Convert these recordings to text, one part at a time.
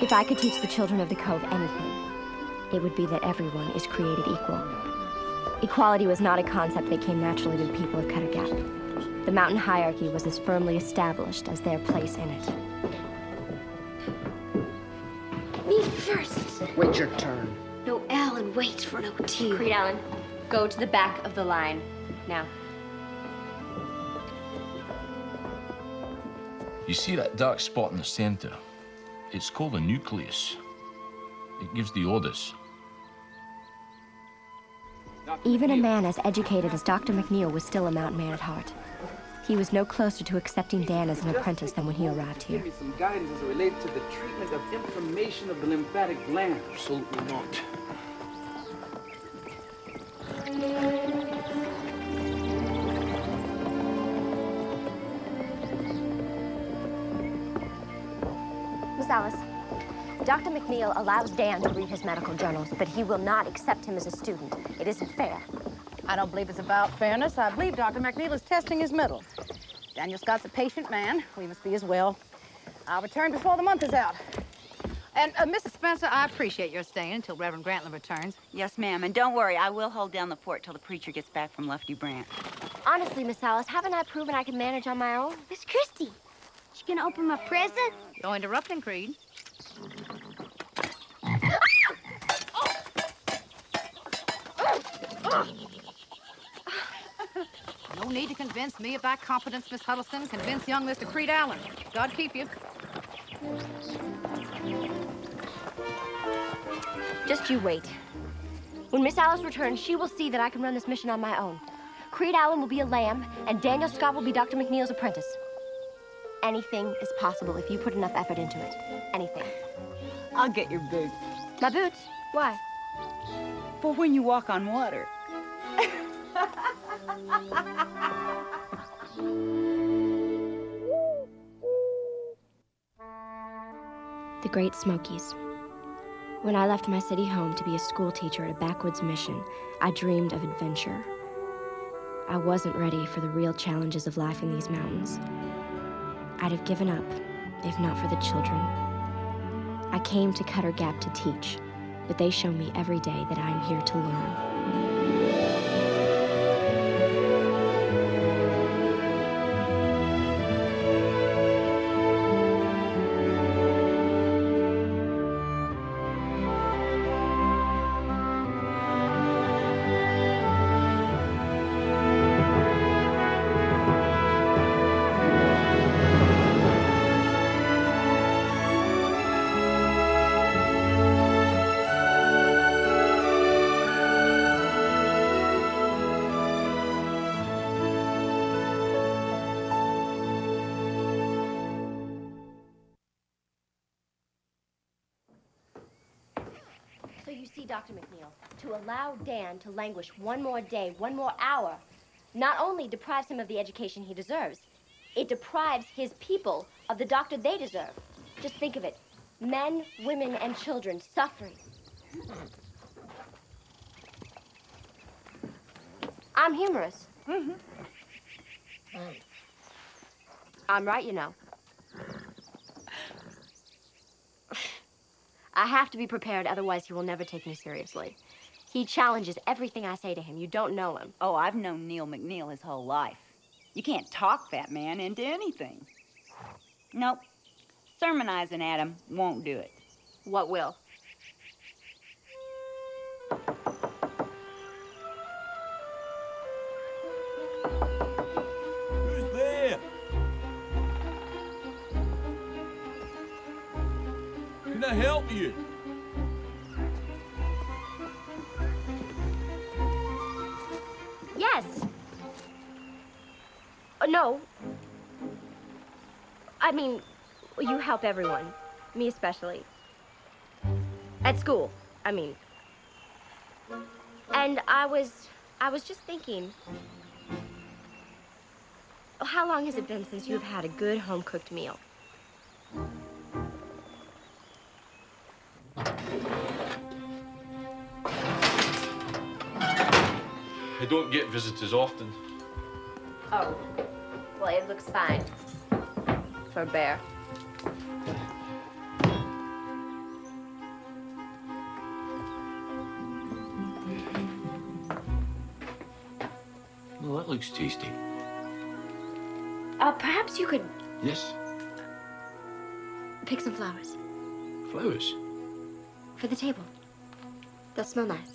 If I could teach the children of the Cove anything, it would be that everyone is created equal. Equality was not a concept that came naturally to the people of Cutter Gap. The mountain hierarchy was as firmly established as their place in it. Me first. Wait your turn. No, Alan, wait for an OT. Creed Allen, go to the back of the line. Now. You see that dark spot in the center? It's called a nucleus. It gives the orders. Even a man as educated as Dr. MacNeill was still a mountain man at heart. He was no closer to accepting Dan as an apprentice than when he arrived here. Give me some guidance as it relates to the treatment of inflammation of the lymphatic gland. Absolutely not. Miss Alice, Dr. MacNeill allows Dan to read his medical journals, but he will not accept him as a student. It isn't fair. I don't believe it's about fairness. I believe Dr. MacNeill is testing his mettle. Daniel Scott's a patient man. We must be as well. I'll return before the month is out. And, Mrs. Spencer, I appreciate your staying until Reverend Grantland returns. Yes, ma'am. And don't worry, I will hold down the fort till the preacher gets back from Lefty Branch. Honestly, Miss Alice, haven't I proven I can manage on my own? Miss Christy, she gonna open my present? No interrupting, Creed. No need to convince me of thy competence, Miss Huddleston. Convince young Mr. Creed Allen. God keep you. Just you wait. When Miss Alice returns, she will see that I can run this mission on my own. Creed Allen will be a lamb, and Daniel Scott will be Dr. MacNeill's apprentice. Anything is possible if you put enough effort into it. Anything. I'll get your boots. My boots? Why? For when you walk on water. The Great Smokies. When I left my city home to be a school teacher at a backwoods mission, I dreamed of adventure. I wasn't ready for the real challenges of life in these mountains. I'd have given up, if not for the children. I came to Cutter Gap to teach, but they show me every day that I'm here to learn. So you see, Dr. MacNeill, to allow Dan to languish one more day, one more hour, not only deprives him of the education he deserves, it deprives his people of the doctor they deserve. Just think of it. Men, women, and children suffering. I'm humorous. Mm-hmm. I'm right, you know. I have to be prepared, otherwise he will never take me seriously. He challenges everything I say to him. You don't know him. Oh, I've known Neil MacNeill his whole life. You can't talk that man into anything. Nope. Sermonizing at him won't do it. What will? Who's there? Can I help you? Yes. No. I mean, you help everyone. Me especially. At school, I mean. And I was just thinking, how long has it been since you've had a good home-cooked meal? I don't get visitors often. Oh, well, it looks fine for a bear. That looks tasty. Perhaps you could Yes. pick some flowers Flowers. for the table. They'll smell nice.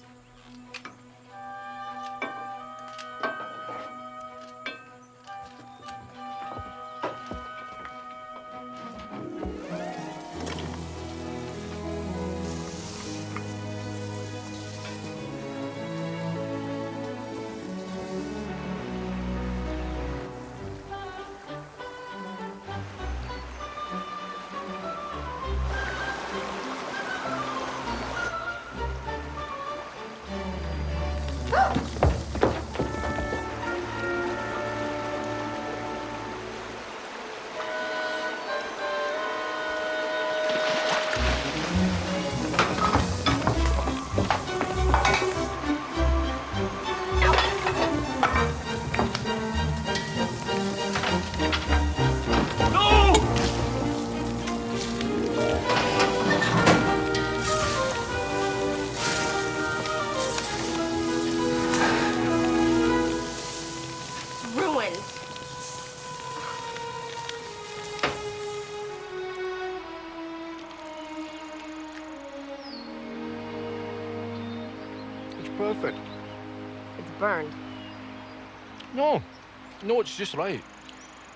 Perfect. It's burned. No, it's just right.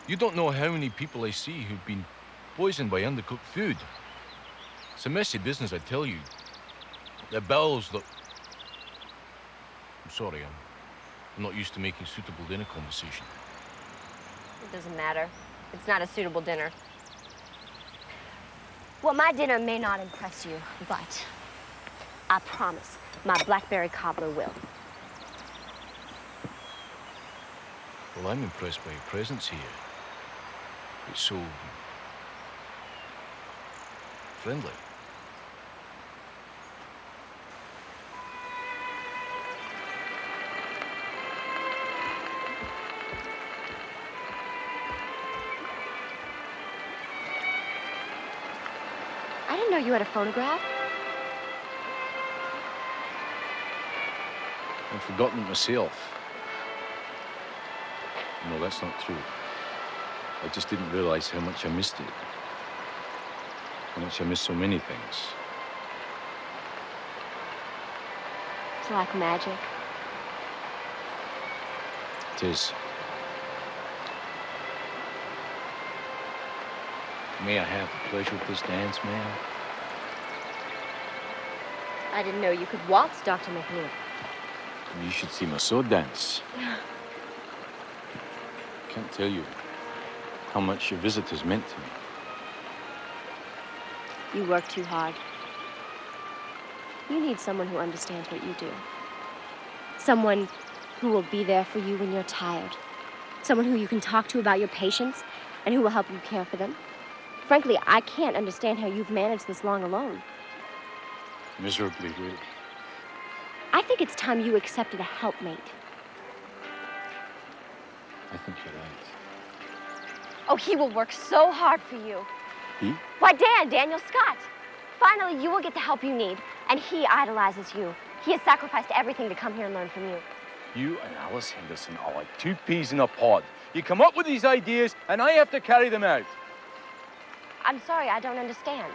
You don't know how many people I see who've been poisoned by undercooked food. It's a messy business, I tell you. The bills that... I'm sorry, I'm not used to making suitable dinner conversation. It doesn't matter. It's not a suitable dinner. Well, my dinner may not impress you, but I promise my blackberry cobbler will. Well, I'm impressed by your presence here. It's so... friendly. I didn't know you had a phonograph. I've forgotten it myself. No, that's not true. I just didn't realize how much I missed it. How much I missed so many things. It's like magic. It is. May I have the pleasure of this dance, ma'am? I didn't know you could waltz, Dr. MacNeill. You should see my sword dance. Can't tell you how much your visit has meant to me. You work too hard. You need someone who understands what you do. Someone who will be there for you when you're tired. Someone who you can talk to about your patients and who will help you care for them. Frankly, I can't understand how you've managed this long alone. Miserably, really. I think it's time you accepted a helpmate. I think you're right. Oh, he will work so hard for you. He? Why, Daniel Scott. Finally, you will get the help you need, and he idolizes you. He has sacrificed everything to come here and learn from you. You and Alice Henderson are like two peas in a pod. You come up with these ideas, and I have to carry them out. I'm sorry, I don't understand.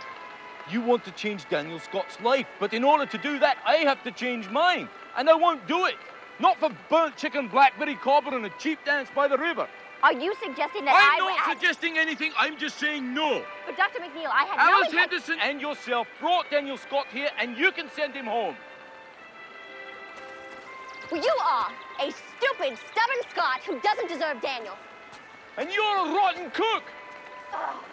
You want to change Daniel Scott's life, but in order to do that, I have to change mine. And I won't do it. Not for burnt chicken, blackberry cobbler, and a cheap dance by the river. Are you suggesting that I'm not suggesting anything. I'm just saying no. But Dr. MacNeill, I had no Alice Henderson and yourself brought Daniel Scott here, and you can send him home. Well, you are a stupid, stubborn Scot who doesn't deserve Daniel. And you're a rotten cook. Oh.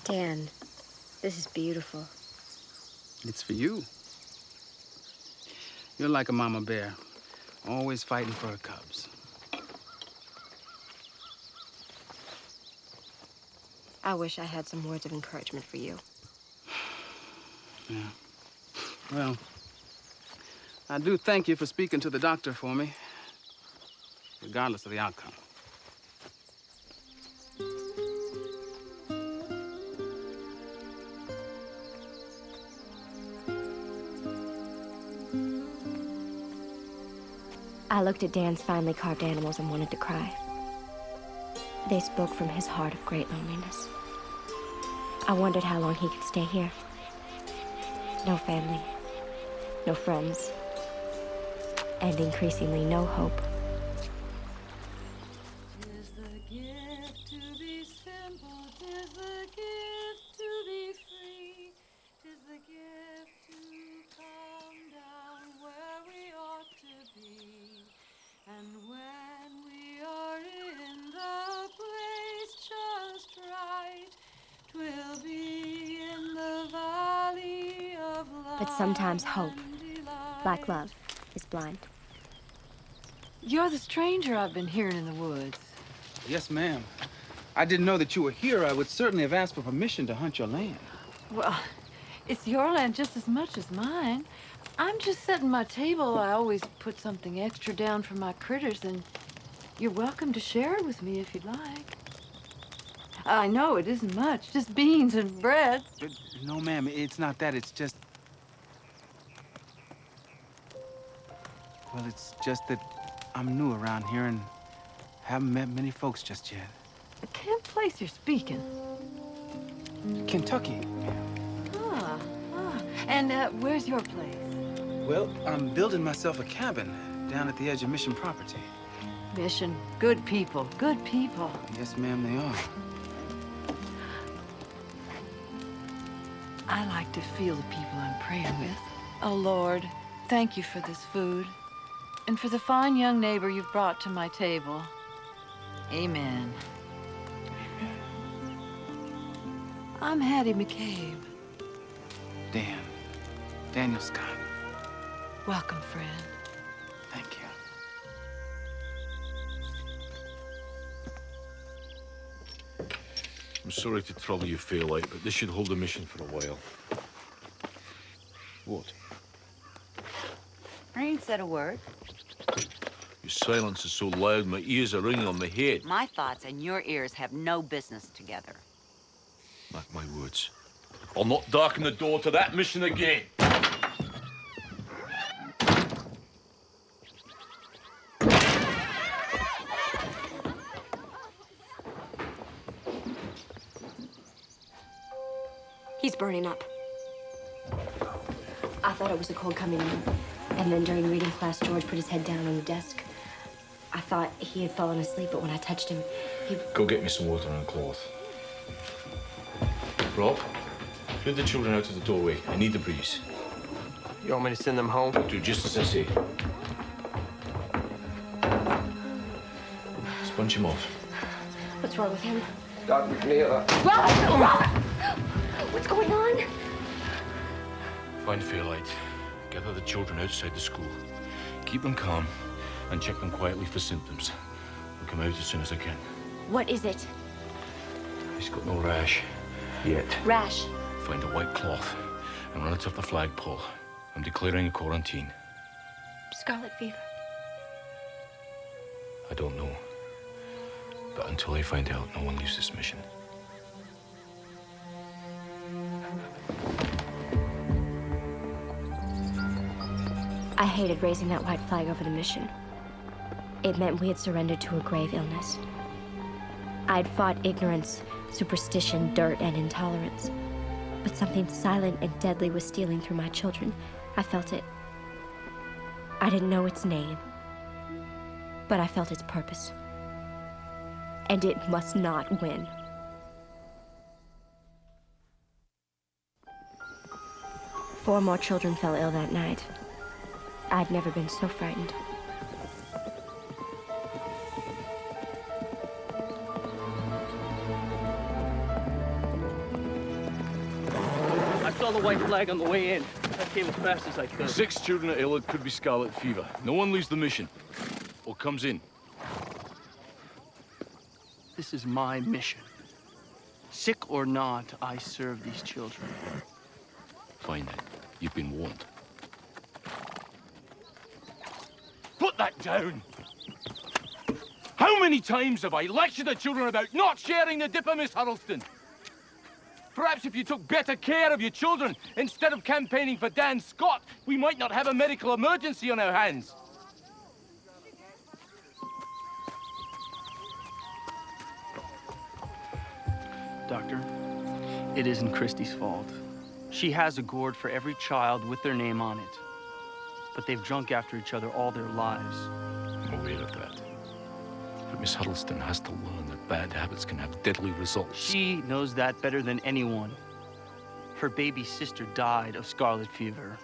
Dan, this is beautiful. It's for you. You're like a mama bear, always fighting for her cubs. I wish I had some words of encouragement for you. Yeah. Well, I do thank you for speaking to the doctor for me, regardless of the outcome. I looked at Dan's finely carved animals and wanted to cry. They spoke from his heart of great loneliness. I wondered how long he could stay here. No family, no friends, and increasingly no hope. But sometimes hope, like love, is blind. You're the stranger I've been hearing in the woods. Yes, ma'am. I didn't know that you were here. I would certainly have asked for permission to hunt your land. Well, it's your land just as much as mine. I'm just setting my table. I always put something extra down for my critters, and you're welcome to share it with me if you'd like. I know it isn't much, just beans and bread. No, ma'am, it's not that. It's just... Well, it's just that I'm new around here and haven't met many folks just yet. I can't place you're speaking. Kentucky. And where's your place? Well, I'm building myself a cabin down at the edge of Mission property. Mission. Good people. Good people. Yes, ma'am, they are. I like to feel the people I'm praying with. Oh, Lord, thank you for this food and for the fine young neighbor you've brought to my table. Amen. I'm Hattie McCabe. Daniel Scott. Welcome, friend. Thank you. I'm sorry to trouble you, Fairlight, but this should hold the mission for a while. What? I ain't said a word. Your silence is so loud, my ears are ringing on my head. My thoughts and your ears have no business together. Mark my words. I'll not darken the door to that mission again. He's burning up. I thought it was the cold coming in. And then during reading class, George put his head down on the desk. I thought he had fallen asleep, but when I touched him, he... Go get me some water and a cloth. Rob, clear the children out of the doorway. I need the breeze. You want me to send them home? Do just as I say. Sponge him off. What's wrong with him? Dr. MacNeill. Robert! Robert! What's going on? Find Fairlight. Gather the children outside the school. Keep them calm and check them quietly for symptoms. I'll come out as soon as I can. What is it? He's got no rash. Yet. Rash. Find a white cloth and run it up the flagpole. I'm declaring a quarantine. Scarlet fever. I don't know. But until I find out, no one leaves this mission. I hated raising that white flag over the mission. It meant we had surrendered to a grave illness. I'd fought ignorance, superstition, dirt, and intolerance. But something silent and deadly was stealing through my children. I felt it. I didn't know its name, but I felt its purpose. And it must not win. Four more children fell ill that night. I'd never been so frightened. I saw the white flag on the way in. I came as fast as I could. 6 children are ill. It could be scarlet fever. No one leaves the mission or comes in. This is my mission. Sick or not, I serve these children. Fine then. You've been warned. Put that down! How many times have I lectured the children about not sharing the dipper, Miss Huddleston? Perhaps if you took better care of your children instead of campaigning for Dan Scott, we might not have a medical emergency on our hands. Doctor, it isn't Christy's fault. She has a gourd for every child with their name on it. But they've drunk after each other all their lives. I'm aware of that. But Miss Huddleston has to learn that bad habits can have deadly results. She knows that better than anyone. Her baby sister died of scarlet fever.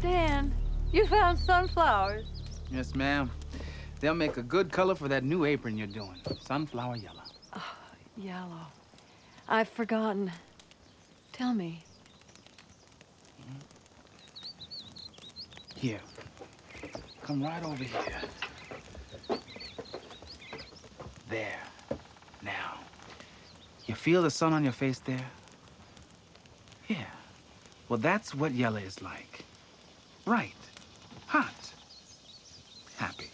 Dan, you found sunflowers. Yes, ma'am. They'll make a good color for that new apron you're doing. Sunflower yellow. Oh, yellow. I've forgotten. Tell me. Here. Come right over here. There. Now. You feel the sun on your face there? Yeah. Well, that's what yellow is like. Right. Hot. Happy.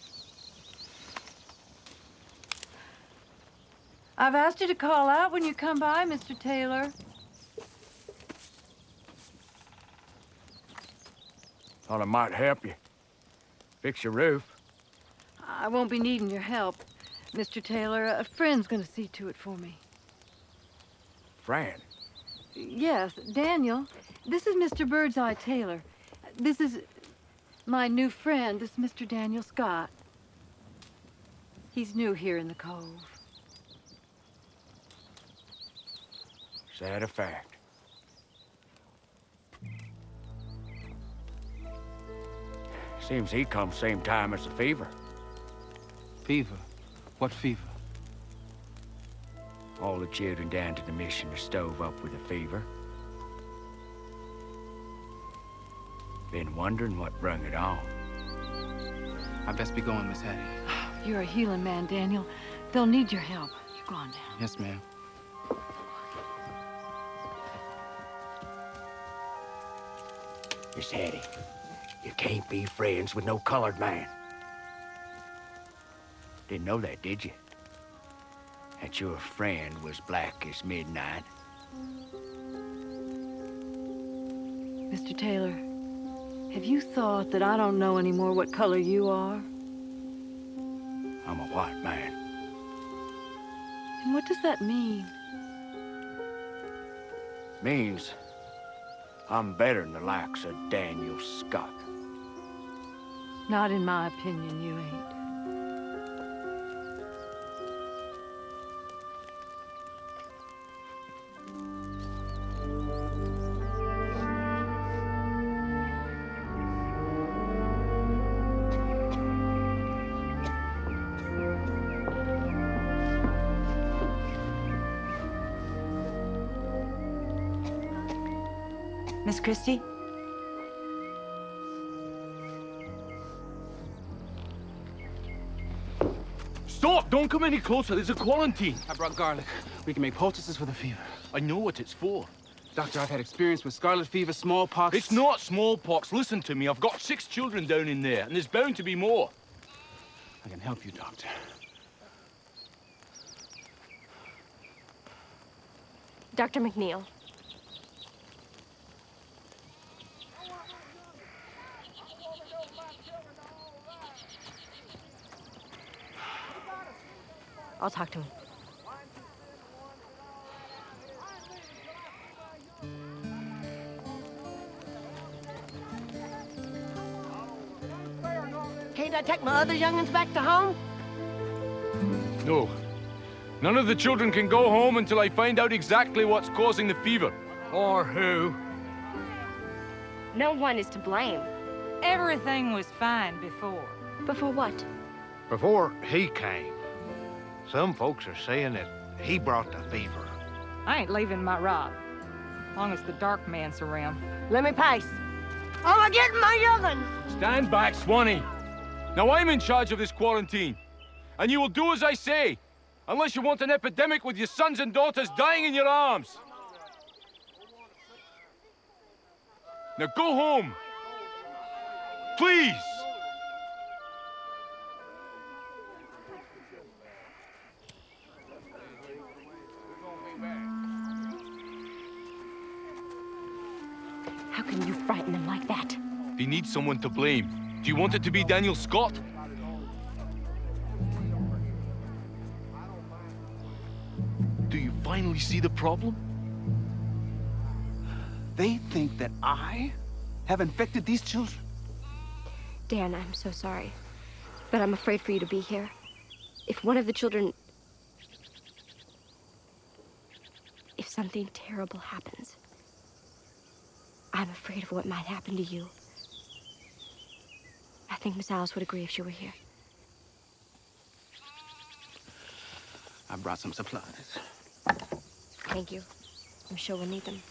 I've asked you to call out when you come by, Mr. Taylor. Thought I might help you. Fix your roof. I won't be needing your help, Mr. Taylor. A friend's gonna see to it for me. Fran. Yes, Daniel. This is Mr. Birdseye Taylor. This is my new friend. This is Mr. Daniel Scott. He's new here in the Cove. Sad a fact. Seems he come same time as the fever. Fever? What fever? All the children down to the mission are stove up with a fever. Been wondering what brung it on. I best be going, Miss Hattie. You're a healing man, Daniel. They'll need your help. You go on down. Yes, ma'am. Miss Hattie, you can't be friends with no colored man. Didn't know that, did you? That your friend was black as midnight. Mr. Taylor, have you thought that I don't know anymore what color you are? I'm a white man. And what does that mean? Means I'm better than the likes of Daniel Scott. Not in my opinion, you ain't. Miss Christy? Stop! Don't come any closer. There's a quarantine. I brought garlic. We can make poultices for the fever. I know what it's for. Doctor, I've had experience with scarlet fever, smallpox. It's not smallpox. Listen to me. I've got 6 children down in there, and there's bound to be more. I can help you, Doctor. Dr. MacNeill. I'll talk to him. Can't I take my other young'uns back to home? No. None of the children can go home until I find out exactly what's causing the fever. Or who? No one is to blame. Everything was fine before. Before what? Before he came. Some folks are saying that he brought the fever. I ain't leaving my rod, as long as the dark man's around. Let me pace. Oh, I'm getting my young'un. Stand back, Swanee. Now I'm in charge of this quarantine, and you will do as I say, unless you want an epidemic with your sons and daughters dying in your arms. Now go home. Please. How can you frighten them like that? They need someone to blame. Do you want it to be Daniel Scott? Do you finally see the problem? They think that I have infected these children. Dan, I'm so sorry. But I'm afraid for you to be here. If one of the children... If something terrible happens, I'm afraid of what might happen to you. I think Miss Alice would agree if she were here. I brought some supplies. Thank you. I'm sure we'll need them.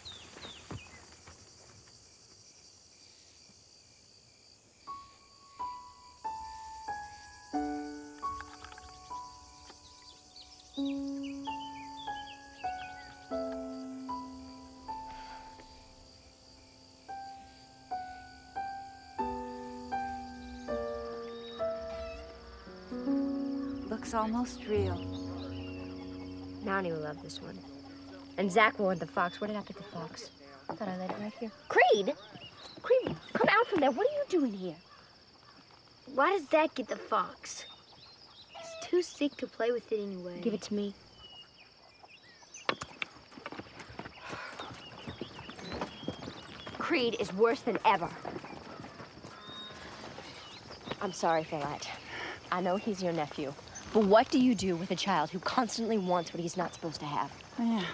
Looks almost real. Nani will love this one. And Zach will want the fox. Where did I put the fox? I thought I laid it right here. Creed! Creed, come out from there. What are you doing here? Why does Zach get the fox? He's too sick to play with it anyway. Give it to me. Creed is worse than ever. I'm sorry, Philette. I know he's your nephew. But what do you do with a child who constantly wants what he's not supposed to have? Yeah.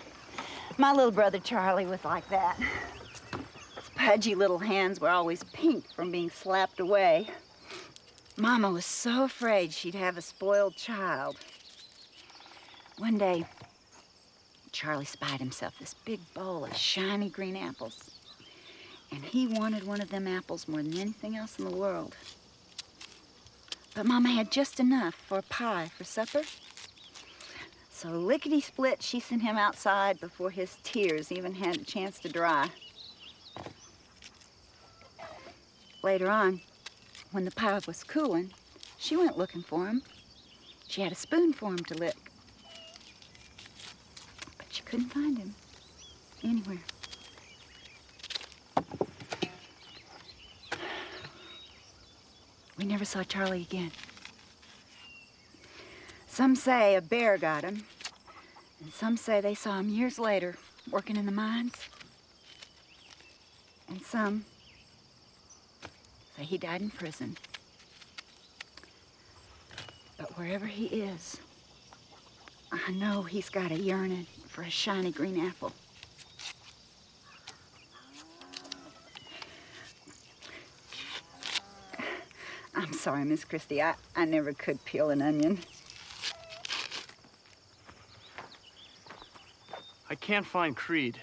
My little brother Charlie was like that. His pudgy little hands were always pink from being slapped away. Mama was so afraid she'd have a spoiled child. One day, Charlie spied himself this big bowl of shiny green apples. And he wanted one of them apples more than anything else in the world. But Mama had just enough for a pie for supper. So lickety-split, she sent him outside before his tears even had a chance to dry. Later on, when the pie was cooling, she went looking for him. She had a spoon for him to lick. But she couldn't find him anywhere. We never saw Charlie again. Some say a bear got him, and some say they saw him years later working in the mines. And some say he died in prison. But wherever he is, I know he's got a yearning for a shiny green apple. I'm sorry, Miss Christy. I never could peel an onion. I can't find Creed.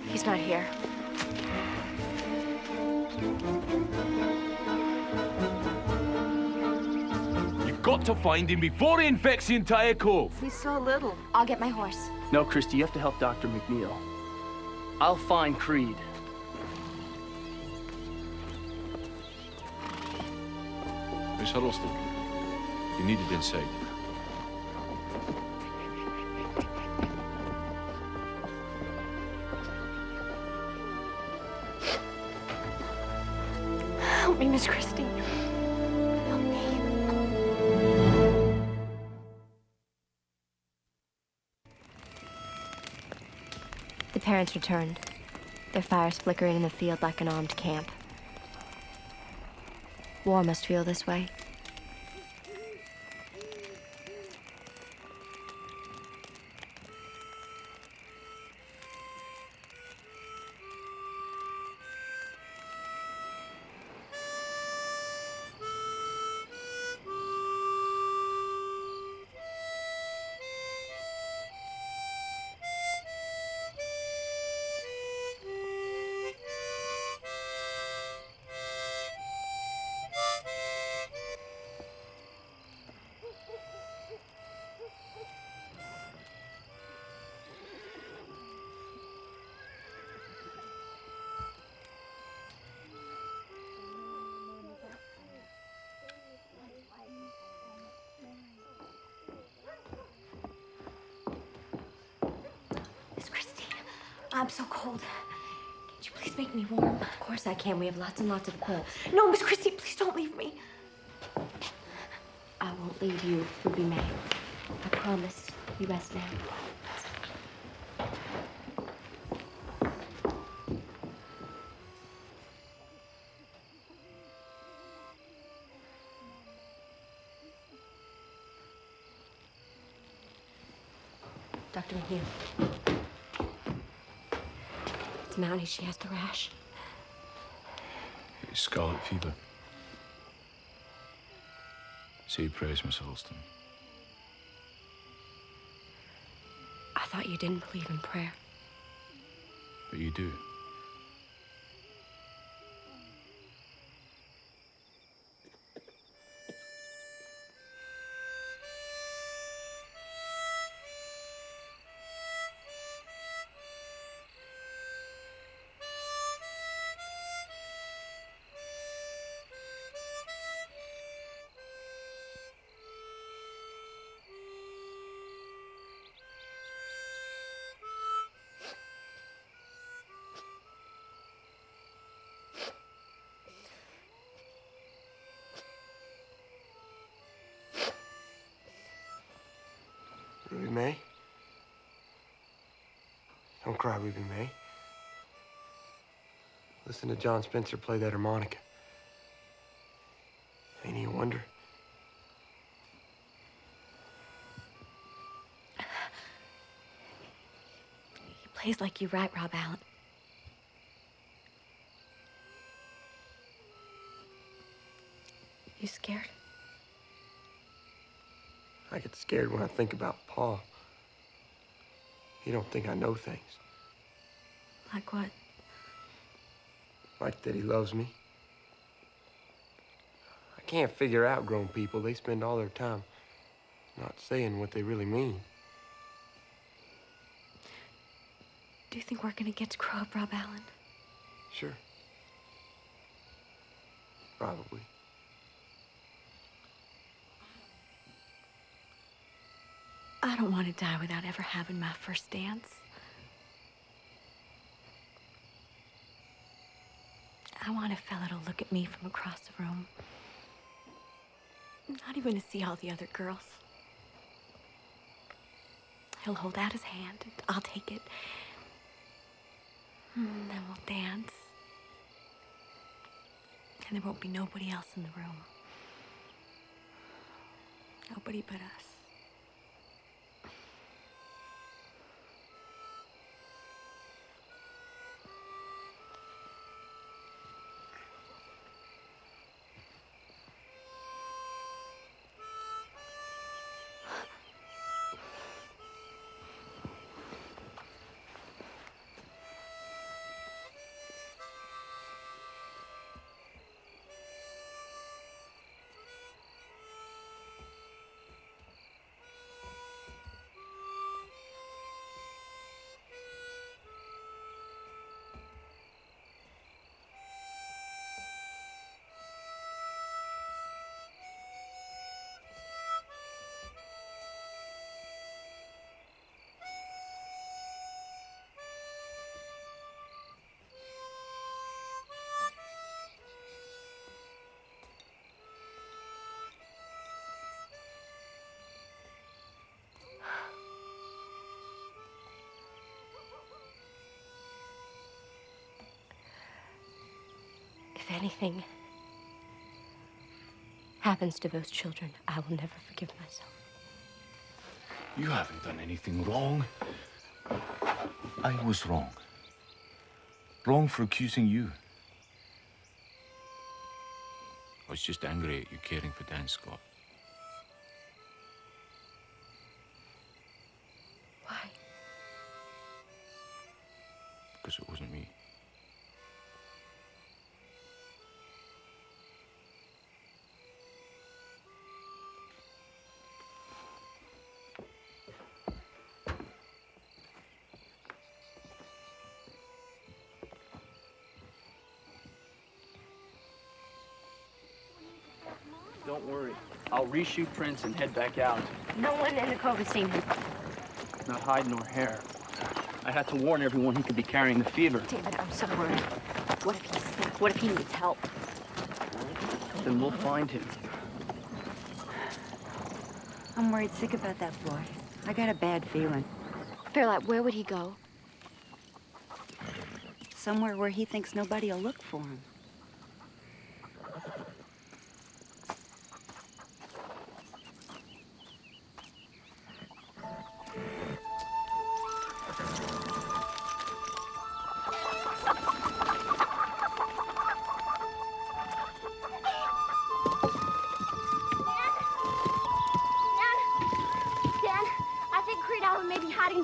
He's not here. You've got to find him before he infects the entire cove. He's so little. I'll get my horse. No, Christy, you have to help Dr. MacNeill. I'll find Creed. Miss Huddleston, you needed inside. Help me, Miss Christy. Help me. The parents returned, their fires flickering in the field like an armed camp. War must feel this way. I'm so cold. Can't you please make me warm? Of course I can. We have lots and lots of quilts. No, Miss Christy, please don't leave me. I won't leave you, Ruby May. I promise. You rest now. Dr. MacNeill. It's Mountie. She has the rash. It's scarlet fever. Say your prayers, Miss Huddleston. I thought you didn't believe in prayer. But you do. Ruby May? Don't cry, Ruby May. Listen to John Spencer play that harmonica. Ain't he a wonder? He plays like you right, Rob Allen. You scared? I get scared when I think about Pa. You don't think I know things. Like what? Like that he loves me. I can't figure out grown people. They spend all their time not saying what they really mean. Do you think we're gonna get to grow up, Rob Allen? Sure. Probably. I don't want to die without ever having my first dance. I want a fella to look at me from across the room. Not even to see all the other girls. He'll hold out his hand, and I'll take it. And then we'll dance. And there won't be nobody else in the room. Nobody but us. If anything happens to those children, I will never forgive myself. You haven't done anything wrong. I was wrong. Wrong for accusing you. I was just angry at you caring for Dan Scott. Why? Because it wasn't me. Don't worry. I'll reshoot prints and head back out. No one in the cove has seen him. Not hide nor hair. I had to warn everyone he could be carrying the fever. David, I'm so worried. What if he's sick? What if he needs help? Then we'll find him. I'm worried sick about that boy. I got a bad feeling. Fairlight, where would he go? Somewhere where he thinks nobody will look for him.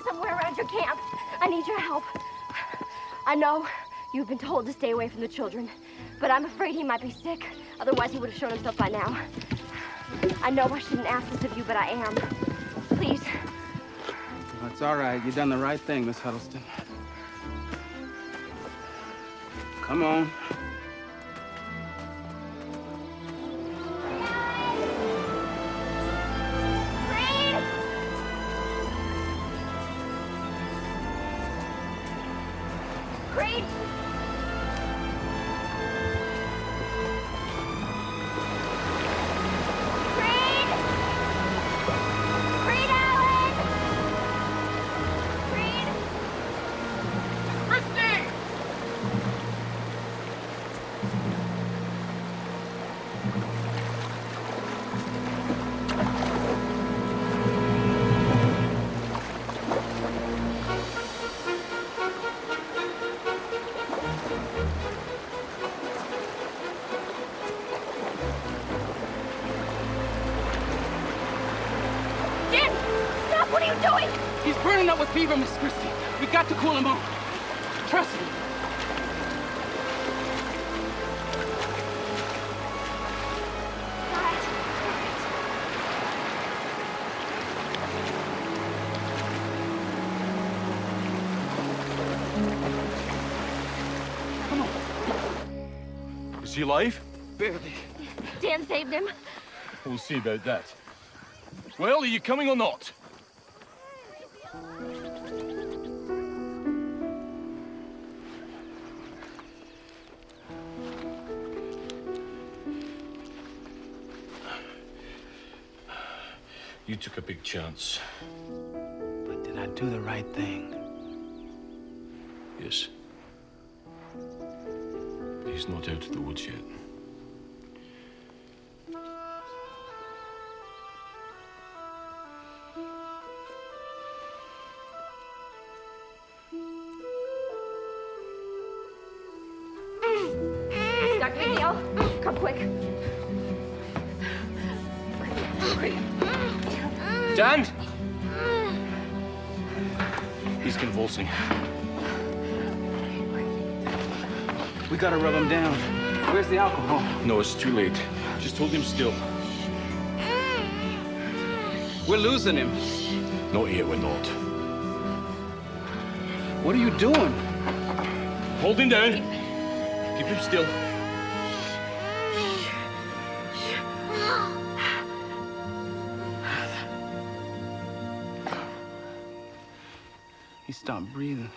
Somewhere around your camp. I need your help. I know you've been told to stay away from the children, but I'm afraid he might be sick. Otherwise, he would have shown himself by now. I know I shouldn't ask this of you, but I am. Please. Well, it's all right. You've done the right thing, Miss Huddleston. Come on. What are you doing? He's burning up with fever, Miss Christy. We got to cool him off. Trust me. Come on. Is he alive? Barely. Dan saved him. We'll see about that. Well, are you coming or not? You took a big chance. But did I do the right thing? Yes. He's not out of the woods yet. Dr. MacNeill, come quick. Dan! He's convulsing. We gotta rub him down. Where's the alcohol? No, it's too late. Just hold him still. We're losing him. Not yet, we're not. What are you doing? Hold him down. Keep him still. He stopped breathing.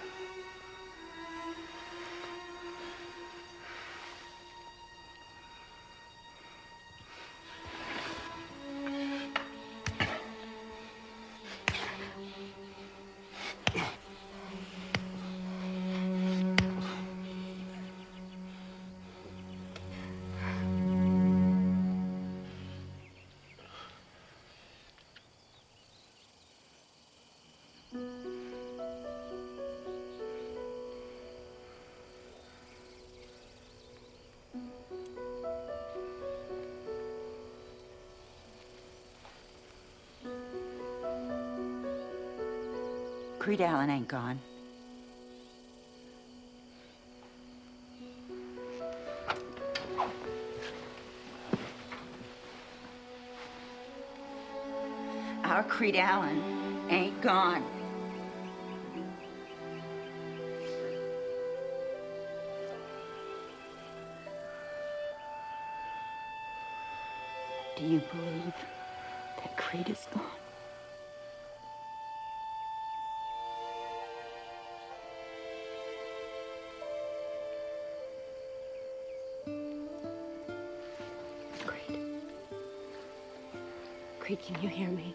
Creed Allen ain't gone. Our Creed Allen ain't gone. Do you believe that Creed is gone? Creed, can you hear me?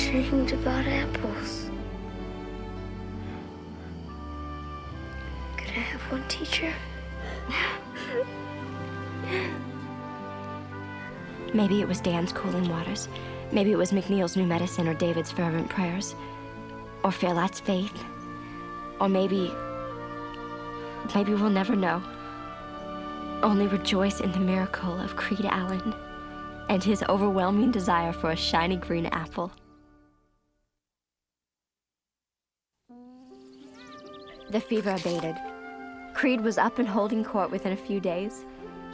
Dreamed about apples. Could I have one, teacher? Maybe it was Dan's cooling waters. Maybe it was MacNeill's new medicine or David's fervent prayers. Or Fairlight's faith. Or maybe we'll never know. Only rejoice in the miracle of Creed Allen and his overwhelming desire for a shiny green apple. The fever abated. Creed was up and holding court within a few days.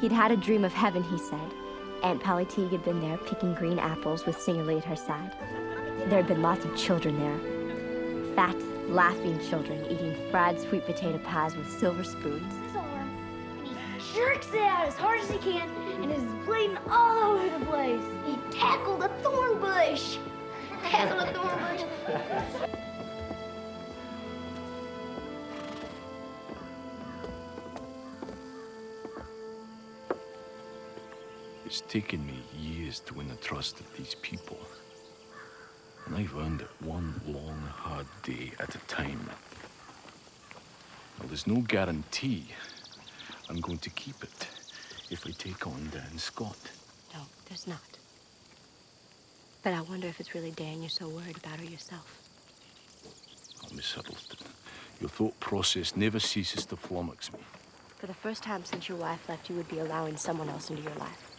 He'd had a dream of heaven, he said. Aunt Polly Teague had been there picking green apples with Singerly at her side. There had been lots of children there. Fat, laughing children eating fried sweet potato pies with silver spoons. And he jerks it out as hard as he can and is bleeding all over the place. He tackled a thorn bush. Tackled a thorn bush. It's taken me years to win the trust of these people. And I've earned it one long, hard day at a time. Well, there's no guarantee I'm going to keep it if I take on Dan Scott. No, there's not. But I wonder if it's really Dan you're so worried about or yourself. Oh, Miss Huddleston, your thought process never ceases to flummox me. For the first time since your wife left, you would be allowing someone else into your life.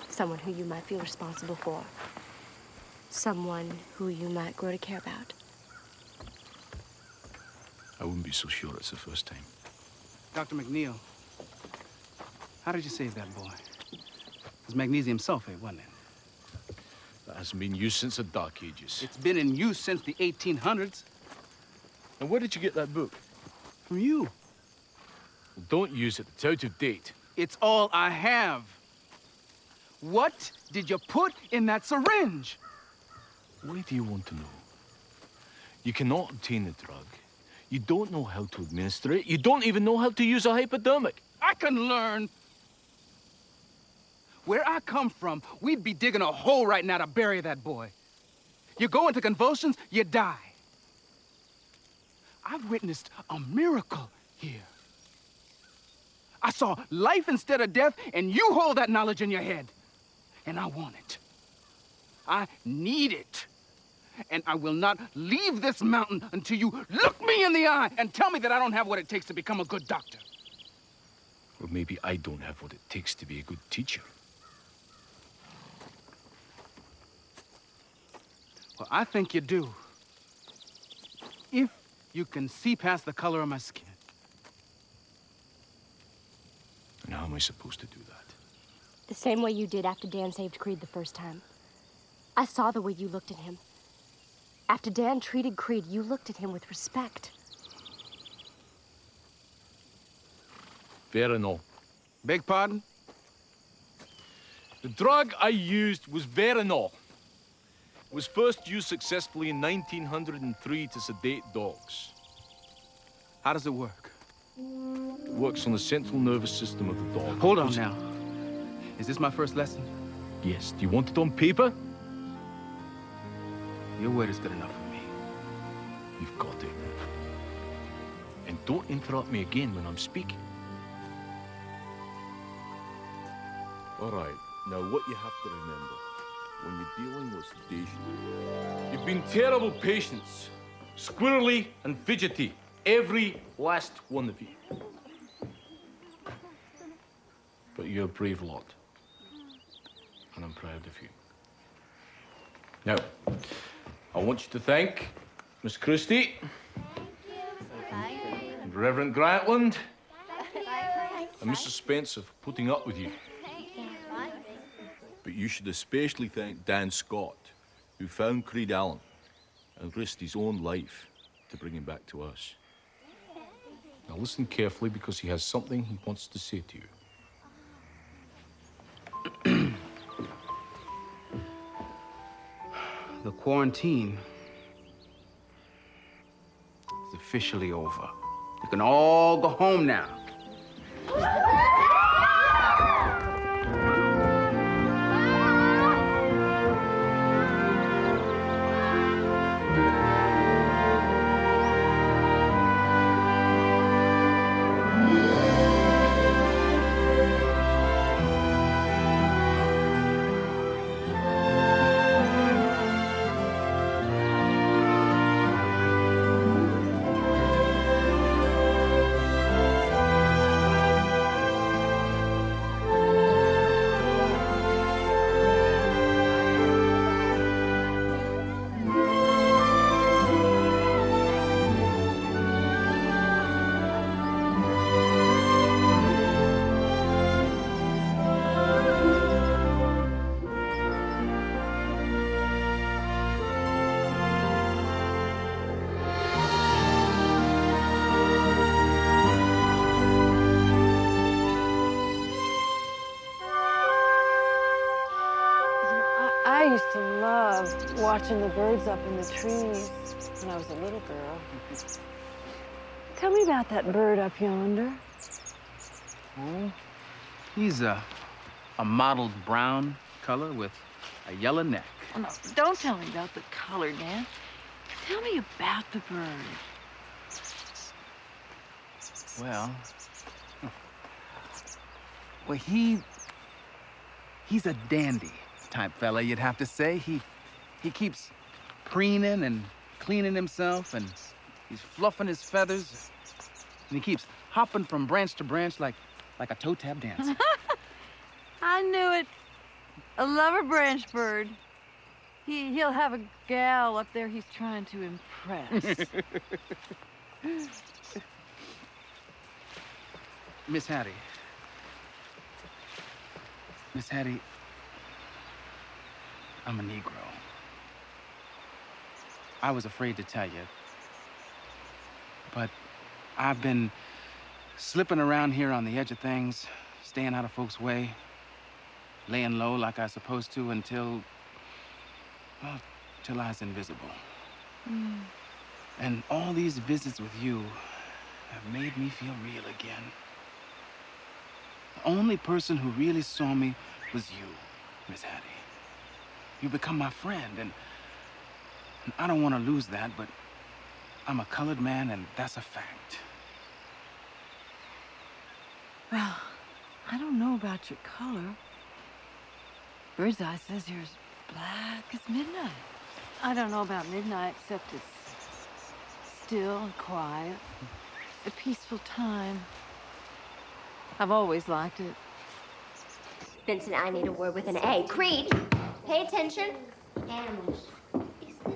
Someone who you might feel responsible for. Someone who you might grow to care about. I wouldn't be so sure it's the first time. Dr. MacNeill, how did you save that boy? It was magnesium sulfate, wasn't it? That hasn't been used since the Dark Ages. It's been in use since the 1800s. And where did you get that book? From you. Well, don't use it. It's out of date. It's all I have. What did you put in that syringe? Why do you want to know? You cannot obtain the drug. You don't know how to administer it. You don't even know how to use a hypodermic. I can learn. Where I come from, we'd be digging a hole right now to bury that boy. You go into convulsions, you die. I've witnessed a miracle here. I saw life instead of death, and you hold that knowledge in your head. And I want it. I need it. And I will not leave this mountain until you look me in the eye and tell me that I don't have what it takes to become a good doctor. Or maybe I don't have what it takes to be a good teacher. Well, I think you do. If you can see past the color of my skin. And how am I supposed to do that? The same way you did after Dan saved Creed the first time. I saw the way you looked at him. After Dan treated Creed, you looked at him with respect. Fair enough. Beg pardon? The drug I used was Veronal. It was first used successfully in 1903 to sedate dogs. How does it work? It works on the central nervous system of the dog. Hold on now. Is this my first lesson? Yes. Do you want it on paper? Your word is good enough for me. You've got it. And don't interrupt me again when I'm speaking. All right. Now, what you have to remember when you're dealing with sedation. You've been terrible patients. Squirrely and fidgety. Every last one of you. But you're a brave lot. And I'm proud of you. Now, I want you to thank Miss Christy, and Reverend Grantland, and Mrs. Spencer for putting up with you. But you should especially thank Dan Scott, who found Creed Allen and risked his own life to bring him back to us. Now listen carefully, because he has something he wants to say to you. The quarantine is officially over. You can all go home now. I used to love watching the birds up in the trees when I was a little girl. Tell me about that bird up yonder. Oh, he's a mottled brown color with a yellow neck. Oh, no, don't tell me about the color, Dan. Tell me about the bird. Well, he's a dandy type fella, you'd have to say. He keeps preening and cleaning himself, and he's fluffing his feathers, and he keeps hopping from branch to branch like a toe tap dancer. I knew it. A lover branch bird. He'll have a gal up there he's trying to impress. Miss Hattie. Miss Hattie, I'm a Negro. I was afraid to tell you, but I've been slipping around here on the edge of things, staying out of folks' way, laying low like I was supposed to until I was invisible. And all these visits with you have made me feel real again. The only person who really saw me was you, Miss Hattie. You become my friend, and I don't want to lose that, but I'm a colored man, and that's a fact. Well, I don't know about your color. Bird's Eye says you're as black as midnight. I don't know about midnight, except it's still and quiet. A peaceful time. I've always liked it. Vincent, I need a word with an A. Creed, pay attention. Animals.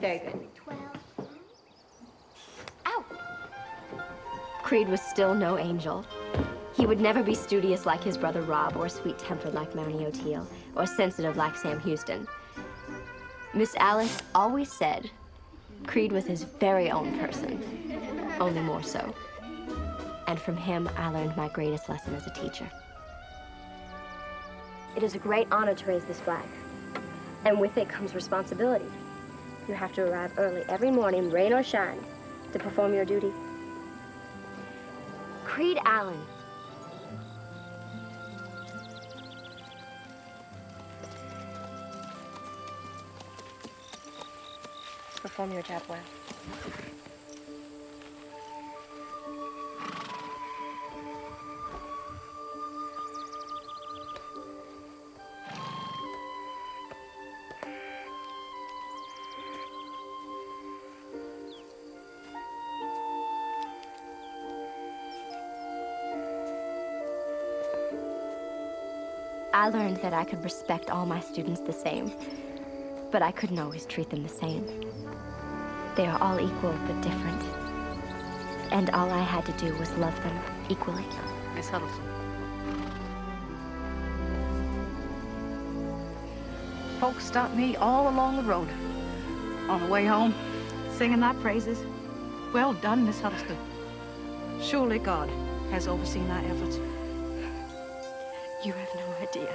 Very good. 12. Ow! Creed was still no angel. He would never be studious like his brother Rob, or sweet-tempered like Mountie O'Teal, or sensitive like Sam Houston. Miss Alice always said Creed was his very own person, only more so. And from him, I learned my greatest lesson as a teacher. It is a great honor to raise this flag, and with it comes responsibility. You have to arrive early every morning, rain or shine, to perform your duty. Creed Allen. Perform your job well. I learned that I could respect all my students the same, but I couldn't always treat them the same. They are all equal but different. And all I had to do was love them equally. Miss Huddleston. Folks stopped me all along the road. On the way home, singing thy praises. Well done, Miss Huddleston. Surely God has overseen thy efforts. You have no idea.